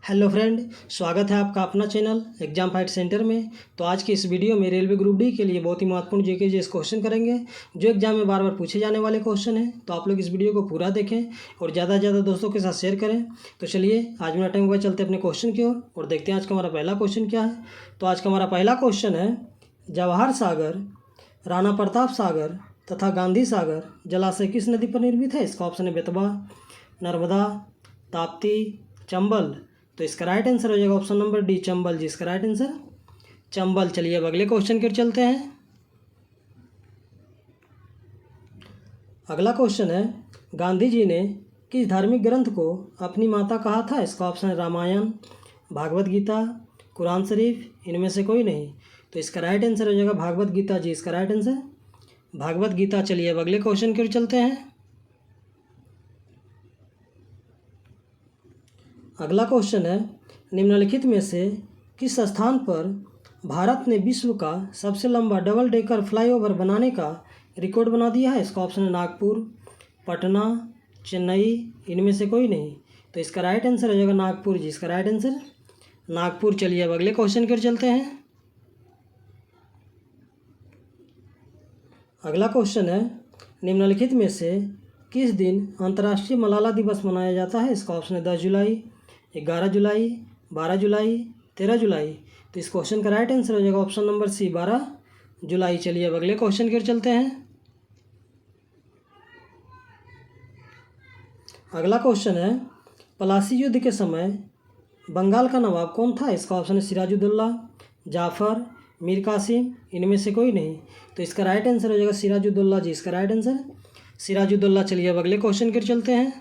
Hello friend, स्वागत है आपका अपना चैनल एग्जाम फाइट सेंटर में। तो आज की इस वीडियो में रेलवे ग्रुप डी के लिए बहुत ही महत्वपूर्ण जीके जीएस क्वेश्चन करेंगे, जो एग्जाम में बार बार पूछे जाने वाले क्वेश्चन हैं। तो आप लोग इस वीडियो को पूरा देखें और ज़्यादा से ज़्यादा दोस्तों के साथ शेयर करें। तो चलिए आज बिना टाइम हुए चलते अपने क्वेश्चन की ओर और देखते हैं आज का हमारा पहला क्वेश्चन क्या है। तो आज का हमारा पहला क्वेश्चन है, जवाहर सागर, राणा प्रताप सागर तथा गांधी सागर जलाशय किस नदी पर निर्मित है? इसका ऑप्शन है बेतवा, नर्मदा, ताप्ती, चंबल। तो इसका राइट आंसर हो जाएगा ऑप्शन नंबर डी, चंबल जी इसका राइट आंसर चंबल। चलिए अब अगले क्वेश्चन की ओर चलते हैं। अगला क्वेश्चन है, गांधी जी ने किस धार्मिक ग्रंथ को अपनी माता कहा था? इसका ऑप्शन है रामायण, भागवत गीता, कुरान शरीफ, इनमें से कोई नहीं। तो इसका राइट आंसर हो जाएगा भागवत गीता जी इसका राइट आंसर भागवत गीता। चलिए अब अगले क्वेश्चन की ओर चलते हैं। अगला क्वेश्चन है, निम्नलिखित में से किस स्थान पर भारत ने विश्व का सबसे लंबा डबल डेकर फ्लाईओवर बनाने का रिकॉर्ड बना दिया है? इसका ऑप्शन है नागपुर, पटना, चेन्नई, इनमें से कोई नहीं। तो इसका राइट आंसर हो जाएगा नागपुर जी इसका राइट आंसर नागपुर। चलिए अब अगले क्वेश्चन की ओर चलते हैं। अगला क्वेश्चन है, निम्नलिखित में से किस दिन अंतर्राष्ट्रीय मलाला दिवस मनाया जाता है? इसका ऑप्शन है 10 जुलाई, 11 जुलाई, 12 जुलाई, 13 जुलाई। तो इस क्वेश्चन का राइट आंसर हो जाएगा ऑप्शन नंबर सी, 12 जुलाई। चलिए अब अगले क्वेश्चन की ओर चलते हैं। अगला क्वेश्चन है, पलासी युद्ध के समय बंगाल का नवाब कौन था? इसका ऑप्शन है सिराजुद्दौला, जाफर, मीर कासिम, इनमें से कोई नहीं। तो इसका राइट आंसर हो जाएगा सिराजुद्दौला जी इसका राइट आंसर सिराजुद्दौला। चलिए अब अगले क्वेश्चन की ओर चलते हैं।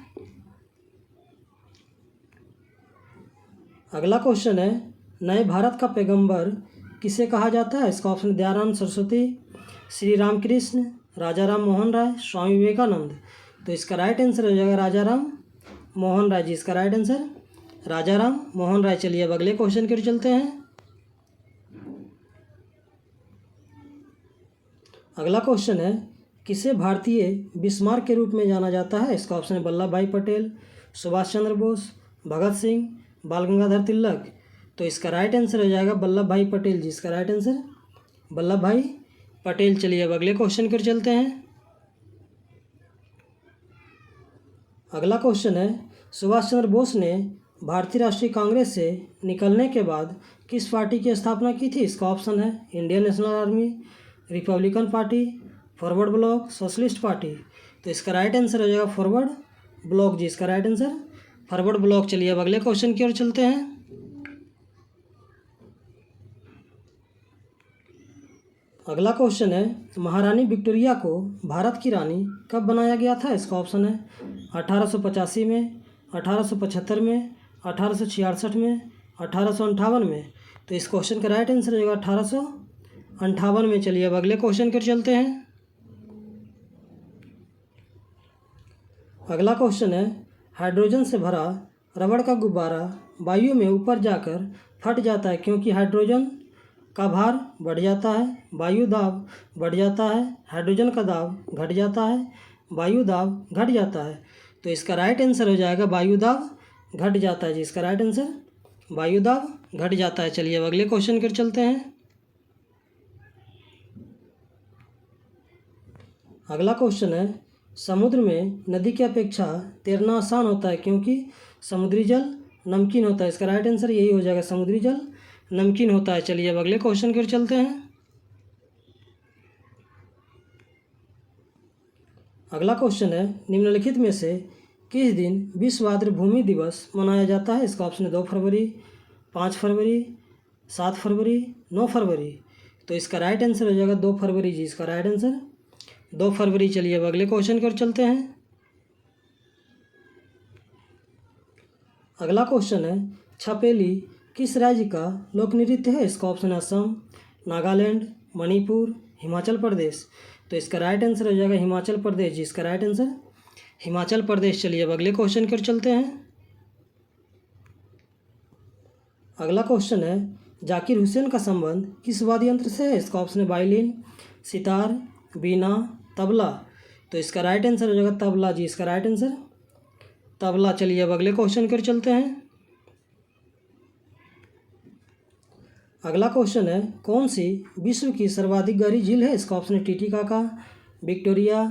अगला क्वेश्चन है, नए भारत का पैगंबर किसे कहा जाता है? इसका ऑप्शन दयानंद सरस्वती, श्री रामकृष्ण, राजा राम मोहन राय, स्वामी विवेकानंद। तो इसका राइट आंसर हो जाएगा राजा राम मोहन राय जी इसका राइट आंसर राजा राम मोहन राय। चलिए अब अगले क्वेश्चन की ओर चलते हैं। अगला क्वेश्चन है, किसे भारतीय बिस्मार्क के रूप में जाना जाता है? इसका ऑप्शन है वल्लभ भाई पटेल, सुभाष चंद्र बोस, भगत सिंह, बाल गंगाधर तिलक। तो इसका राइट आंसर हो जाएगा वल्लभ भाई पटेल जी इसका राइट आंसर वल्लभ भाई पटेल। चलिए अब अगले क्वेश्चन की ओर चलते हैं। अगला क्वेश्चन है, सुभाष चंद्र बोस ने भारतीय राष्ट्रीय कांग्रेस से निकलने के बाद किस पार्टी की स्थापना की थी? इसका ऑप्शन है Indian national army, Republican party, forward block, socialist party. तो इसका राइट आंसर हो जाएगा फॉरवर्ड ब्लॉक जी इसका राइट आंसर फॉरवर्ड ब्लॉक। चलिए अब अगले क्वेश्चन की ओर चलते हैं। अगला क्वेश्चन है, महारानी विक्टोरिया को भारत की रानी कब बनाया गया था? इसका ऑप्शन है 1885 में, 1875 में, 1866 में, 1858 में। तो इस क्वेश्चन का राइट आंसर हो जाएगा 1858 में। चलिए अब अगले क्वेश्चन की ओर चलते हैं। अगला क्वेश्चन है, हाइड्रोजन से भरा रबड़ का गुब्बारा वायु में ऊपर जाकर फट जाता है क्योंकि हाइड्रोजन का भार बढ़ जाता है, वायु दाब बढ़ जाता है, हाइड्रोजन का दाब घट जाता है, वायु दाब घट जाता है। तो इसका राइट आंसर हो जाएगा वायु दाब घट जाता है जी इसका राइट आंसर वायु दाब घट जाता है। चलिए अब अगले क्वेश्चन की ओर चलते हैं। अगला क्वेश्चन है, समुद्र में नदी की अपेक्षा तैरना आसान होता है क्योंकि समुद्री जल नमकीन होता है। इसका राइट आंसर यही हो जाएगा समुद्री जल नमकीन होता है। चलिए अब अगले क्वेश्चन की ओर चलते हैं। अगला क्वेश्चन है, निम्नलिखित में से किस दिन विश्व आर्द्रभूमि दिवस मनाया जाता है? इसका ऑप्शन है 2 फरवरी, 5 फरवरी, 7 फरवरी, 9 फरवरी। तो इसका राइट आंसर हो जाएगा 2 फरवरी जी इसका राइट आंसर 2 फरवरी। चलिए अब अगले क्वेश्चन की ओर चलते हैं। अगला क्वेश्चन है, छपेली किस राज्य का लोक नृत्य है? इसका ऑप्शन है असम, नागालैंड, मणिपुर, हिमाचल प्रदेश। तो इसका राइट आंसर हो जाएगा हिमाचल प्रदेश जी इसका राइट आंसर हिमाचल प्रदेश। चलिए अब अगले क्वेश्चन की ओर चलते हैं। अगला क्वेश्चन है, जाकिर हुसैन का संबंध किस वाद्य यंत्र से है? इसका ऑप्शन है वायलिन, सितार, बीना, तबला। तो इसका राइट आंसर हो जाएगा तबला जी इसका राइट आंसर तबला। चलिए अब अगले क्वेश्चन की ओर चलते हैं। अगला क्वेश्चन है, कौन सी विश्व की सर्वाधिक गहरी झील है? इसका ऑप्शन है टिटिकाका, विक्टोरिया,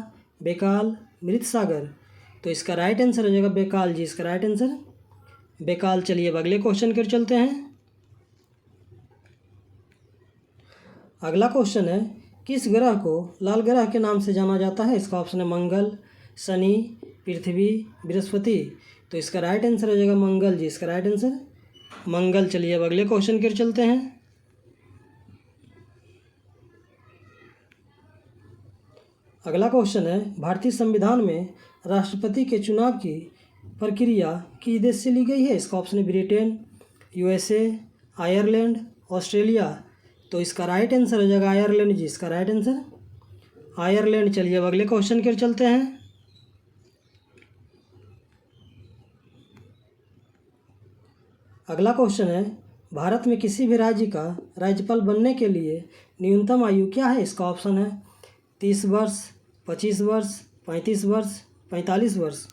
बेकाल, मृत सागर। तो इसका राइट आंसर हो जाएगा बेकाल जी, इसका राइट आंसर बेकाल। चलिए अब अगले क्वेश्चन कर चलते हैं। अगला क्वेश्चन है, किस ग्रह को लाल ग्रह के नाम से जाना जाता है? इसका ऑप्शन है मंगल, शनि, पृथ्वी, बृहस्पति। तो इसका राइट आंसर हो जाएगा मंगल जी, इसका राइट आंसर मंगल। चलिए अब अगले क्वेश्चन कर चलते हैं। अगला क्वेश्चन है, भारतीय संविधान में राष्ट्रपति के चुनाव की प्रक्रिया किस देश से ली गई है? इसका ऑप्शन है ब्रिटेन, यूएसए, आयरलैंड, ऑस्ट्रेलिया। तो इसका राइट आंसर हो जाएगा आयरलैंड जी, इसका राइट आंसर आयरलैंड। चलिए अब अगले क्वेश्चन कर चलते हैं। अगला क्वेश्चन है, भारत में किसी भी राज्य का राज्यपाल बनने के लिए न्यूनतम आयु क्या है? इसका ऑप्शन है 30 वर्ष, 25 वर्ष, 35 वर्ष, 45 वर्ष।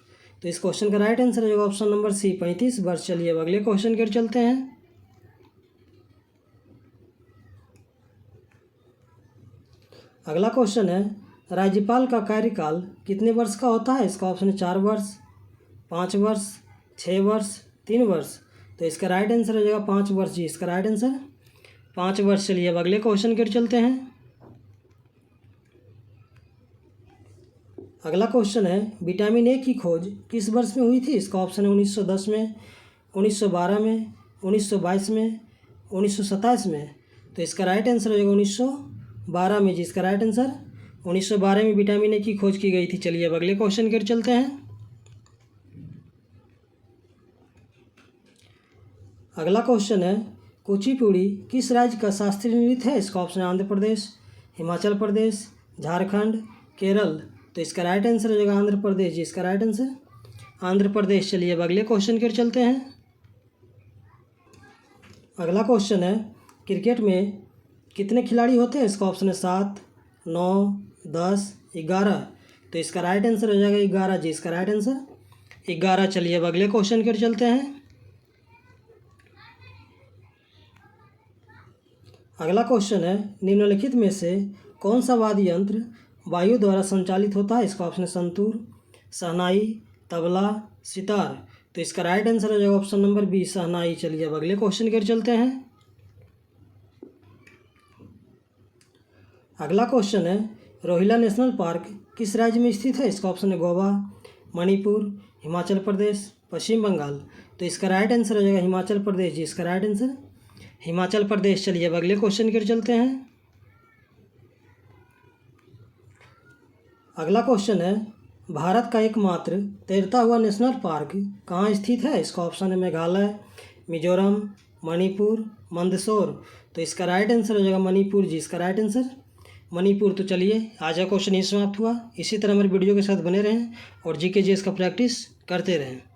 तो इस क्वेश्चन का राइट आंसर हो जाएगा ऑप्शन नंबर सी, 35 वर्ष। चलिए अब अगले क्वेश्चन कर चलते हैं। अगला क्वेश्चन है, राज्यपाल का कार्यकाल कितने वर्ष का होता है? इसका ऑप्शन है 4 वर्ष, 5 वर्ष, 6 वर्ष, 3 वर्ष। तो इसका राइट आंसर हो जाएगा 5 वर्ष जी, इसका राइट आंसर 5 वर्ष। चलिए अब अगले क्वेश्चन कर चलते हैं। अगला क्वेश्चन है, विटामिन ए की खोज किस वर्ष में हुई थी? इसका ऑप्शन है 1910 में, 1912 में, 1922 में, 1927 में। तो इसका राइट आंसर हो जाएगा 1912 में जी, इसका राइट आंसर 1912 में विटामिन ए की खोज की गई थी। चलिए अब अगले क्वेश्चन कर चलते हैं। अगला क्वेश्चन है, कुचिपुड़ी किस राज्य का शास्त्रीय नृत्य है? इसका ऑप्शन है आंध्र प्रदेश, हिमाचल प्रदेश, झारखंड, केरल। तो इसका राइट आंसर हो जाएगा आंध्र प्रदेश जी, इसका राइट आंसर आंध्र प्रदेश। चलिए अब अगले क्वेश्चन कर चलते हैं। अगला क्वेश्चन है, क्रिकेट में कितने खिलाड़ी होते हैं? इसका ऑप्शन है 7, 9, 10, 11। तो इसका राइट आंसर हो जाएगा 11 जी, इसका राइट आंसर 11। चलिए अब अगले क्वेश्चन कर चलते हैं। अगला क्वेश्चन है, निम्नलिखित में से कौन सा वाद्य यंत्र वायु द्वारा संचालित होता है? इसका ऑप्शन है संतूर, शहनाई, तबला, सितार। तो इसका राइट आंसर हो जाएगा ऑप्शन नंबर बी, शहनाई। चलिए अब अगले क्वेश्चन कर चलते हैं। अगला क्वेश्चन है, रोहिला नेशनल पार्क किस राज्य में स्थित है? इसका ऑप्शन है गोवा, मणिपुर, हिमाचल प्रदेश, पश्चिम बंगाल। तो इसका राइट आंसर हो जाएगा हिमाचल प्रदेश जी, इसका राइट आंसर हिमाचल प्रदेश। चलिए अब अगले क्वेश्चन कर चलते हैं। अगला क्वेश्चन है, भारत का एकमात्र तैरता हुआ नेशनल पार्क कहाँ स्थित है? इसका ऑप्शन है मेघालय, मिजोरम, मणिपुर, मंदसौर। तो इसका राइट आंसर हो जाएगा मणिपुर जी, इसका राइट आंसर मणिपुर। तो चलिए आज का क्वेश्चन ही समाप्त हुआ। इसी तरह हमारे वीडियो के साथ बने रहें और जीके जीएस का प्रैक्टिस करते रहें।